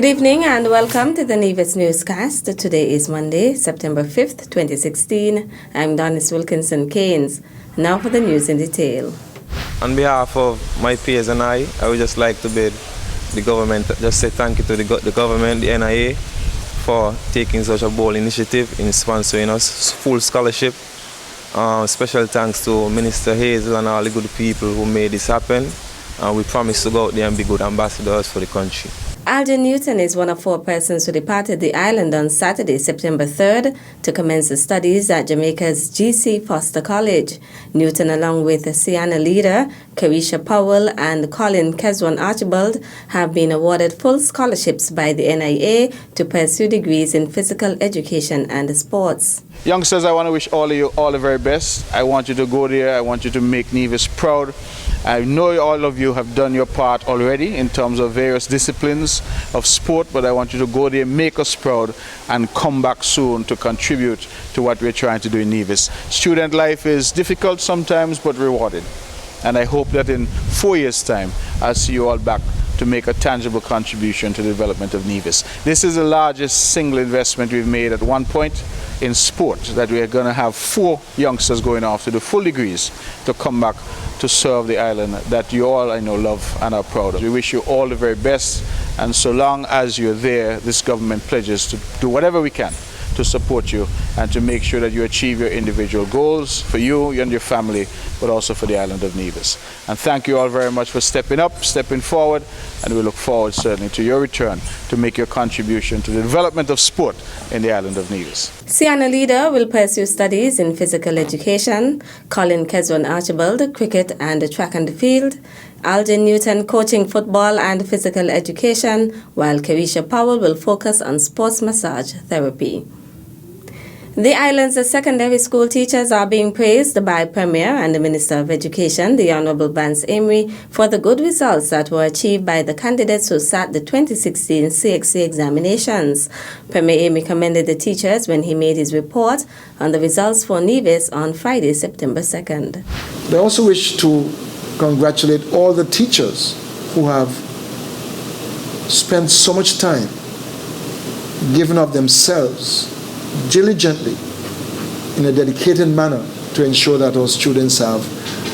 Good evening and welcome to the Nevis Newscast. Today is Monday, September 5th, 2016. I'm Donis Wilkinson Keynes. Now for the news in detail. On behalf of my peers and I would just like to bid the government, just say thank you to the government, the NIA, for taking such a bold initiative in sponsoring us full scholarship. Special thanks to Minister Hazel and all the good people who made this happen. We promise to go out there and be good ambassadors for the country. Alden Newton is one of 4 persons who departed the island on Saturday, September 3rd, to commence studies at Jamaica's G.C. Foster College. Newton, along with Sienna Leader, Carisha Powell, and Colin Keswan Archibald, have been awarded full scholarships by the NIA to pursue degrees in physical education and sports. Youngsters, I want to wish all of you all the very best. I want you to go there. I want you to make Nevis proud. I know all of you have done your part already in terms of various disciplines of sport, but I want you to go there, make us proud, and come back soon to contribute to what we're trying to do in Nevis. Student life is difficult sometimes, but rewarding. And I hope that in 4 years' time, I'll see you all back to make a tangible contribution to the development of Nevis. This is the largest single investment we've made at one point in sport, that we are going to have 4 youngsters going off to do full degrees to come back to serve the island that you all, I know, love and are proud of. We wish you all the very best, and so long as you're there, this government pledges to do whatever we can to support you and to make sure that you achieve your individual goals for you and your family, but also for the island of Nevis. And thank you all very much for stepping up, stepping forward, and we look forward certainly to your return to make your contribution to the development of sport in the island of Nevis. Sienna Leader will pursue studies in physical education, Colin Keswan Archibald, cricket and track and field, Alden Newton coaching football and physical education, while Carisha Powell will focus on sports massage therapy. The island's secondary school teachers are being praised by Premier and the Minister of Education, the Honorable Vance Emery, for the good results that were achieved by the candidates who sat the 2016 CXC examinations. Premier Emery commended the teachers when he made his report on the results for Nevis on Friday, September 2nd. I also wish to congratulate all the teachers who have spent so much time giving of themselves diligently in a dedicated manner to ensure that our students have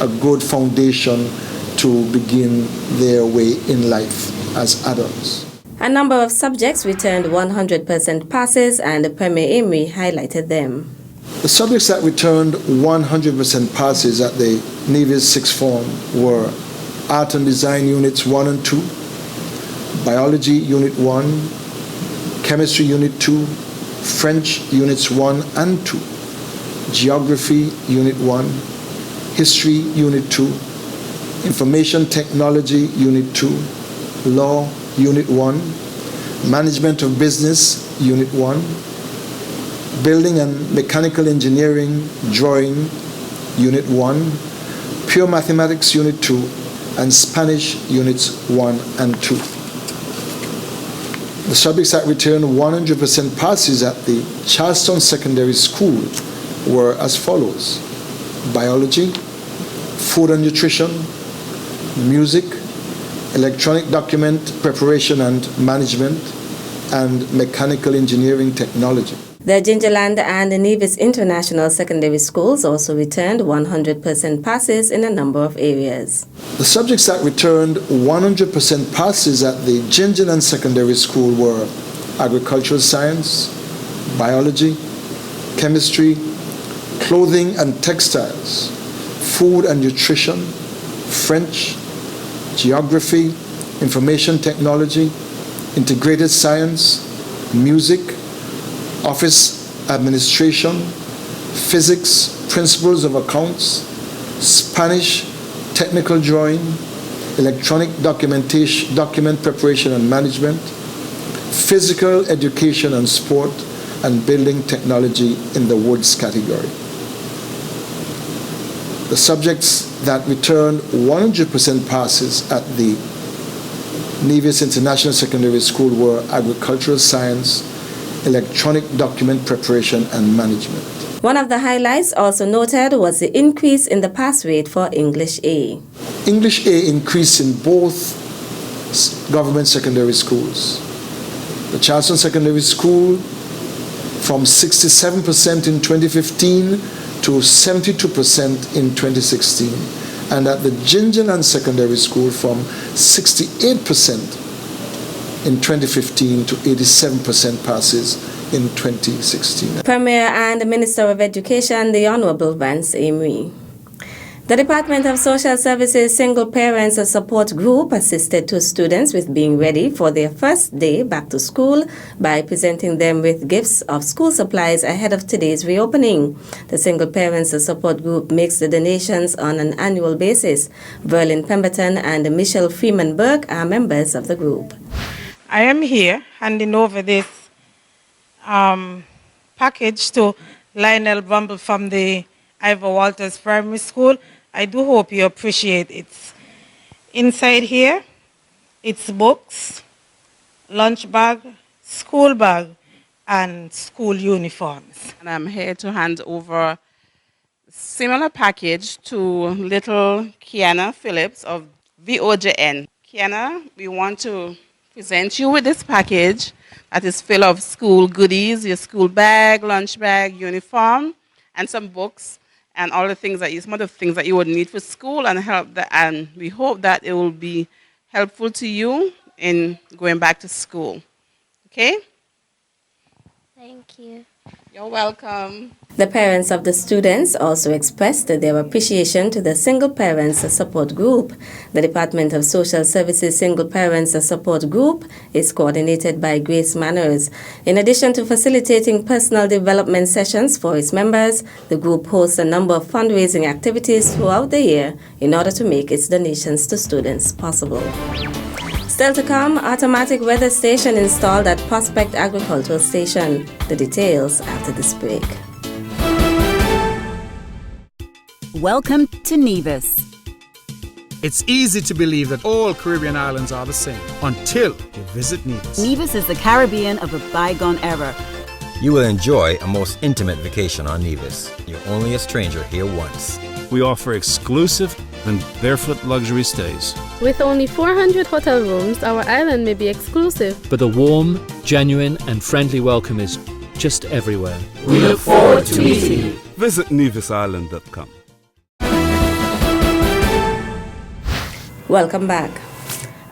a good foundation to begin their way in life as adults. A number of subjects returned 100% passes, and Premier Emery highlighted them. The subjects that returned 100% passes at the Nevis Sixth Form were Art and Design Units 1 and 2, Biology Unit 1, Chemistry Unit 2, French Units 1 and 2, Geography Unit 1, History Unit 2, Information Technology Unit 2, Law Unit 1, Management of Business Unit 1, Building and Mechanical Engineering Drawing Unit 1, Pure Mathematics Unit 2, and Spanish Units 1 and 2. The subjects that returned 100% passes at the Charleston Secondary School were as follows: Biology, Food and Nutrition, Music, Electronic Document Preparation and Management, and Mechanical Engineering Technology. The Gingerland and Nevis International Secondary Schools also returned 100% passes in a number of areas. The subjects that returned 100% passes at the Gingerland Secondary School were Agricultural Science, Biology, Chemistry, Clothing and Textiles, Food and Nutrition, French, Geography, Information Technology, Integrated Science, Music, Office Administration, Physics, Principles of Accounts, Spanish, Technical Drawing, Electronic Document Preparation and Management, Physical Education and Sport, and Building Technology in the Woods category. The subjects that returned 100% passes at the Nevis International Secondary School were Agricultural Science, Electronic Document Preparation and Management. One of the highlights also noted was the increase in the pass rate for English A. English A increased in both government secondary schools. The Charleston Secondary School from 67% in 2015 to 72% in 2016. And at the Gingerland Secondary School from 68% in 2015 to 87% passes in 2016. Premier and Minister of Education, the Honorable Vance Amory. The Department of Social Services Single Parents Support Group assisted two students with being ready for their first day back to school by presenting them with gifts of school supplies ahead of today's reopening. The Single Parents Support Group makes the donations on an annual basis. Verlin Pemberton and Michelle Freeman-Burke are members of the group. I am here handing over this package to Lionel Bumble from the Ivor Walters Primary School. I do hope you appreciate it. Inside here, it's books, lunch bag, school bag, and school uniforms. And I'm here to hand over a similar package to little Kiana Phillips of VOJN. Kiana, we want to present you with this package that is full of school goodies, your school bag, lunch bag, uniform, and some books, and all the things that some of the things that you would need for school, and we hope that it will be helpful to you in going back to school. Okay? Thank you. You're welcome. The parents of the students also expressed their appreciation to the Single Parents Support Group. The Department of Social Services Single Parents Support Group is coordinated by Grace Manners. In addition to facilitating personal development sessions for its members, the group hosts a number of fundraising activities throughout the year in order to make its donations to students possible. Still to come, automatic weather station installed at Prospect Agricultural Station. The details after this break. Welcome to Nevis. It's easy to believe that all Caribbean islands are the same until you visit Nevis. Nevis is the Caribbean of a bygone era. You will enjoy a most intimate vacation on Nevis. You're only a stranger here once. We offer exclusive and barefoot luxury stays. With only 400 hotel rooms, our island may be exclusive, but the warm, genuine and friendly welcome is just everywhere. We look forward to meeting you. Visit nevisisland.com. Welcome back.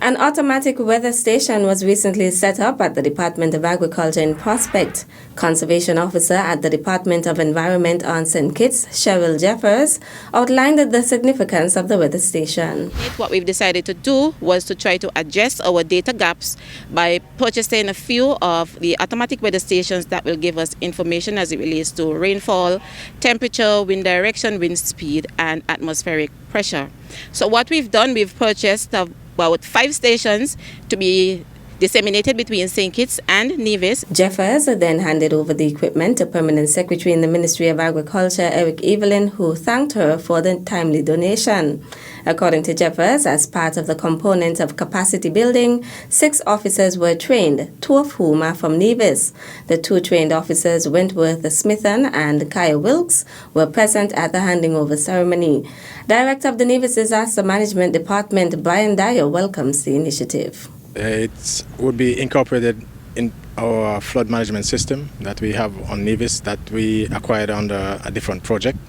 An automatic weather station was recently set up at the Department of Agriculture in Prospect. Conservation Officer at the Department of Environment on St. Kitts, Cheryl Jeffers, outlined the significance of the weather station. What we've decided to do was to try to address our data gaps by purchasing a few of the automatic weather stations that will give us information as it relates to rainfall, temperature, wind direction, wind speed, and atmospheric pressure. So what we've done, we've purchased about 5 stations to be disseminated between St. Kitts and Nevis. Jeffers then handed over the equipment to Permanent Secretary in the Ministry of Agriculture, Eric Evelyn, who thanked her for the timely donation. According to Jeffers, as part of the component of capacity building, 6 officers were trained, 2 of whom are from Nevis. The 2 trained officers, Wentworth Smithen and Kaya Wilkes, were present at the handing over ceremony. Director of the Nevis Disaster Management Department, Brian Dyer, welcomes the initiative. It would be incorporated in our flood management system that we have on Nevis that we acquired under a different project,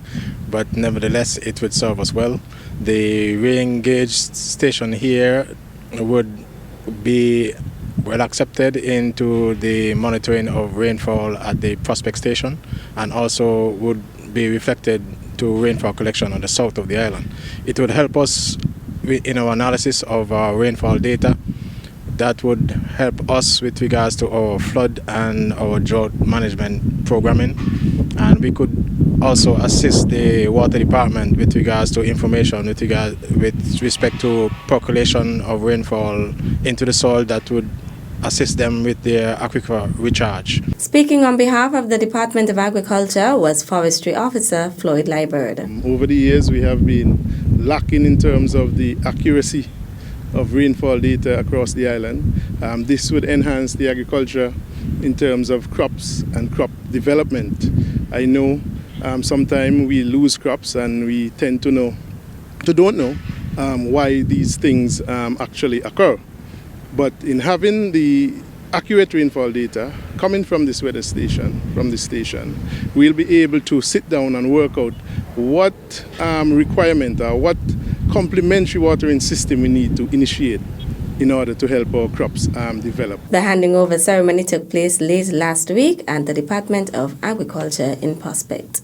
but nevertheless it would serve us well. The re-engaged station here would be well accepted into the monitoring of rainfall at the Prospect station, and also would be reflected to rainfall collection on the south of the island. It would help us in our analysis of our rainfall data. That would help us with regards to our flood and our drought management programming, and we could also assist the water department with regards to information with respect to percolation of rainfall into the soil that would assist them with their aquifer recharge. Speaking on behalf of the Department of Agriculture was Forestry Officer Floyd Liburd. Over the years we have been lacking in terms of the accuracy of rainfall data across the island. This would enhance the agriculture in terms of crops and crop development. I know sometimes we lose crops and we tend to don't know why these things actually occur. But in having the accurate rainfall data coming from this weather station, we'll be able to sit down and work out what requirement or what complementary watering system we need to initiate in order to help our crops develop. The handing over ceremony took place late last week at the Department of Agriculture in Prospect.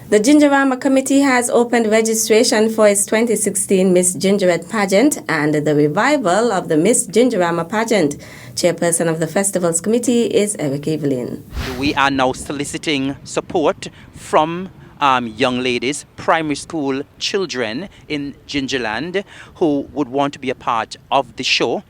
The Gingerama Committee has opened registration for its 2016 Miss Gingerette pageant and the revival of the Miss Gingerama pageant. Chairperson of the Festivals Committee is Eric Evelyn. We are now soliciting support from young ladies, primary school children in Gingerland who would want to be a part of the show.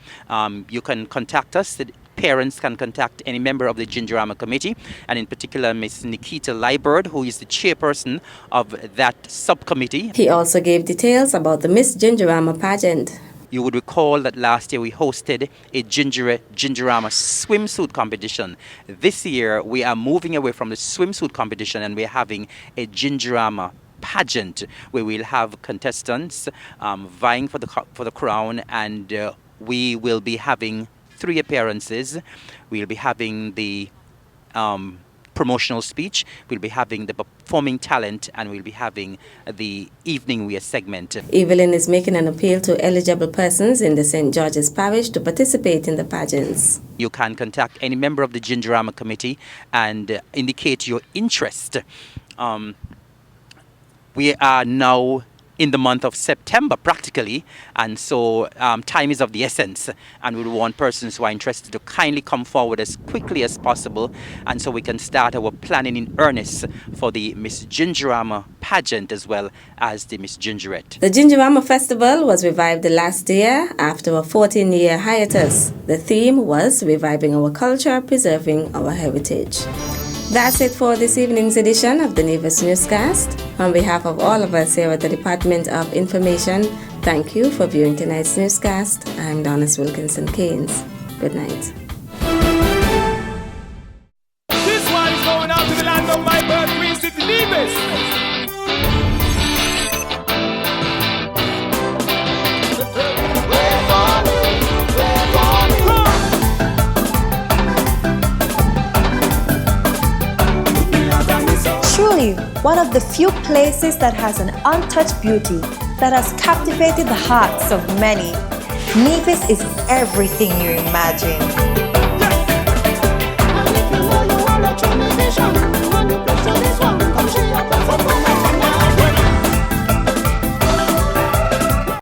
You can contact us. Parents can contact any member of the Gingerama Committee, and in particular Ms. Nikita Liburd, who is the chairperson of that subcommittee. He also gave details about the Miss Gingerama pageant. You would recall that last year we hosted a Gingerama swimsuit competition. This year we are moving away from the swimsuit competition and we're having a Gingerama pageant where we'll have contestants vying for the crown, and we will be having 3 appearances. We'll be having the promotional speech, we'll be having the performing talent, and we'll be having the evening wear segment. Evelyn is making an appeal to eligible persons in the St. George's Parish to participate in the pageants. You can contact any member of the Gingerama Committee and indicate your interest. We are now in the month of September practically, and so time is of the essence, and we want persons who are interested to kindly come forward as quickly as possible, and so we can start our planning in earnest for the Miss Gingerama pageant as well as the Miss Gingerette. The Gingerama Festival was revived last year after a 14-year hiatus. The theme was reviving our culture, preserving our heritage. That's it for this evening's edition of the Nevis Newscast. On behalf of all of us here at the Department of Information, thank you for viewing tonight's newscast. I'm Donis Wilkinson Keynes. Good night. This one is going out to the land of my birth, Queen City, Nevis. Truly, one of the few places that has an untouched beauty that has captivated the hearts of many. Nevis is everything you imagine.